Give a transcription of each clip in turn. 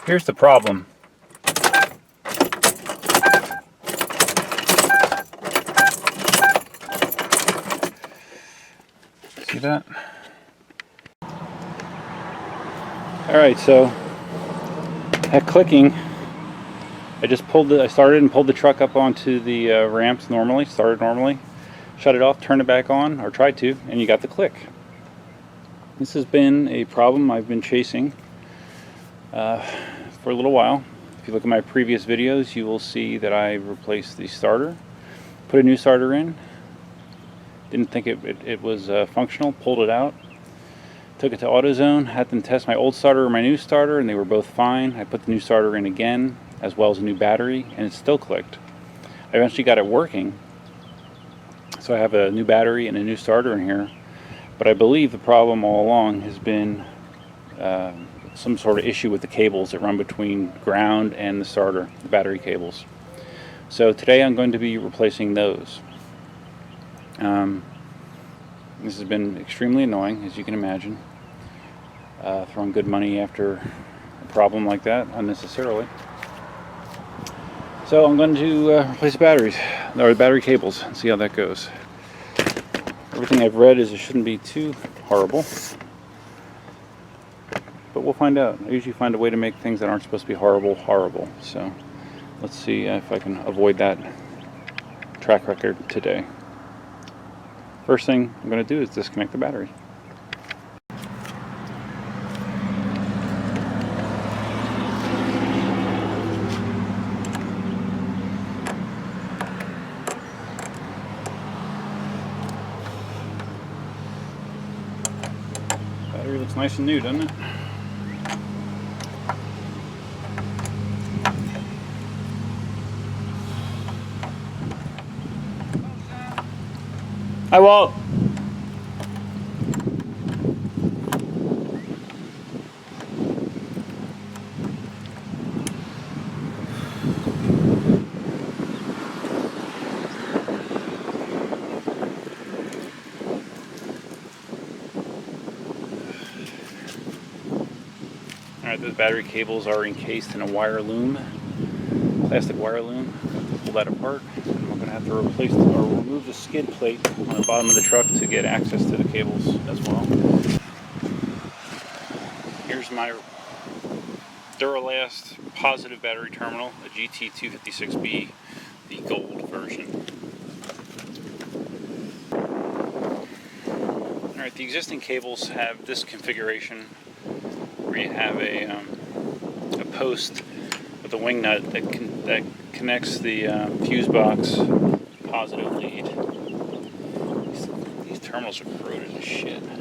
Here's the problem. See that? Alright, so that clicking, I started and pulled the truck up onto the ramps normally, started normally, shut it off, turned it back on, or tried to, and you got the click. This has been a problem I've been chasing for a little while. If you look at my previous videos, you will see that I replaced the starter, put a new starter in, didn't think it was functional, pulled it out, took it to AutoZone, had them test my old starter or my new starter, and they were both fine. I put the new starter in again, as well as a new battery, and it still clicked. I eventually got it working, so I have a new battery and a new starter in here, but I believe the problem all along has been some sort of issue with the cables that run between ground and the starter, the battery cables. So today I'm going to be replacing those. This has been extremely annoying, as you can imagine. Throwing good money after a problem like that unnecessarily. So I'm going to replace the batteries, or the battery cables, and see how that goes. Everything I've read is it shouldn't be too horrible, but we'll find out. I usually find a way to make things that aren't supposed to be horrible. So let's see if I can avoid that track record today. First thing I'm going to do is disconnect the battery. Battery looks nice and new, doesn't it? Hi, Walt. Alright, those battery cables are encased in a wire loom, plastic wire loom. Pull that apart, and we're going to have to replace or remove the skid plate on the bottom of the truck to get access to the cables as well. Here's my Duralast positive battery terminal, a GT256B, the gold version. Alright, the existing cables have this configuration where you have a post with a wing nut that connects the fuse box positive lead. These terminals are corroded as shit. Now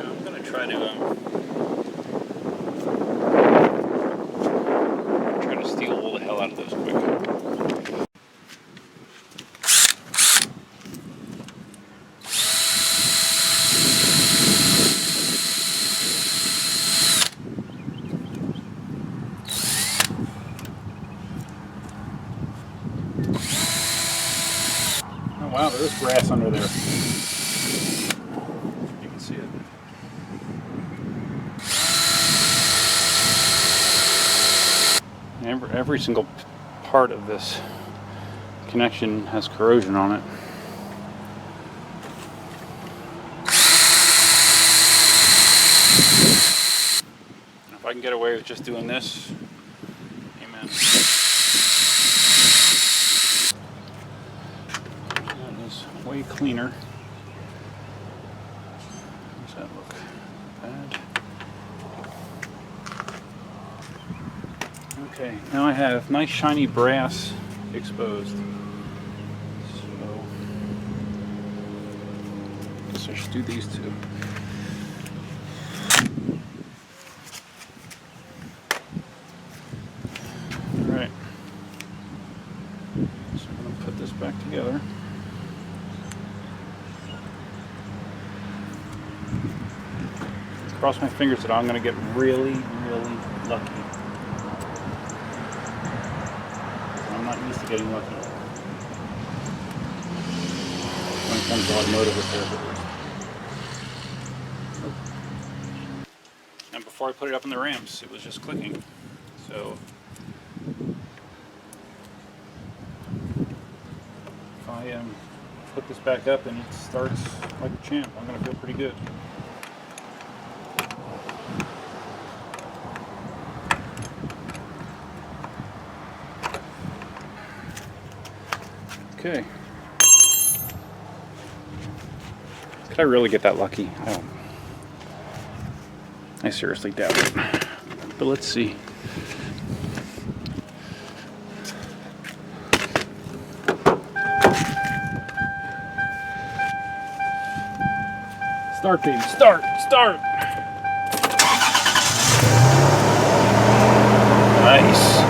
I'm going to try to steal all the hell out of those quick. Wow, there's grass under there. You can see it. Every single part of this connection has corrosion on it. If I can get away with just doing this, amen. Way cleaner. Does that look bad? Okay, now I have nice shiny brass exposed. So, I guess I should do these two. Alright. So I'm going to put this back together. Cross my fingers that I'm going to get really, really lucky. I'm not used to getting lucky. Depends on automotive repair. And before I put it up in the ramps, it was just clicking. So if I put this back up and it starts like a champ, I'm going to feel pretty good. Okay. Could I really get that lucky? I seriously doubt it. But let's see. Start, baby. Start! Start! Nice.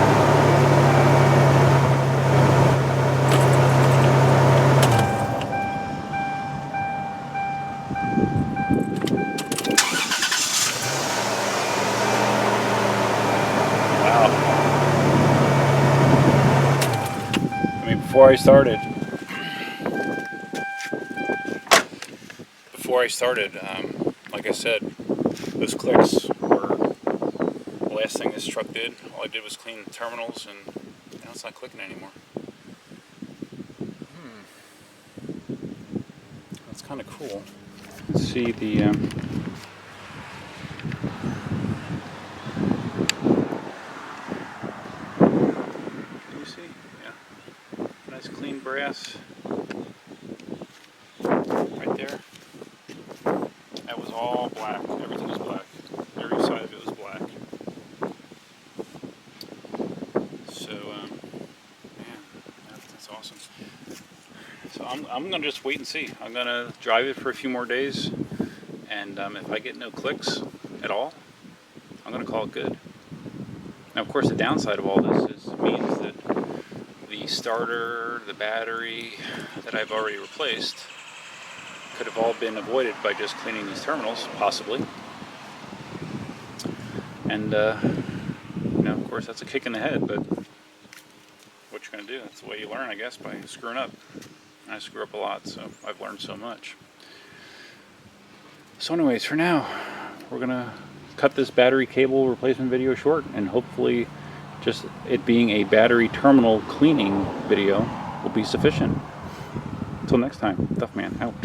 Before I started, like I said, those clicks were the last thing this truck did. All I did was clean the terminals, and now it's not clicking anymore. That's kind of cool. Let's see the can you see? Yeah. Nice clean brass right there. That was all black. Everything was black. Every side of it was black. So, man, that's awesome. So I'm gonna just wait and see. I'm gonna drive it for a few more days, and if I get no clicks at all, I'm gonna call it good. Now, of course, the downside of all this means that the starter, the battery that I've already replaced could have all been avoided by just cleaning these terminals, possibly. And, of course, that's a kick in the head, but what you're going to do? That's the way you learn, I guess, by screwing up. I screw up a lot, so I've learned so much. So anyways, for now, we're going to cut this battery cable replacement video short, and hopefully just it being a battery terminal cleaning video will be sufficient. Until next time, Duffman out.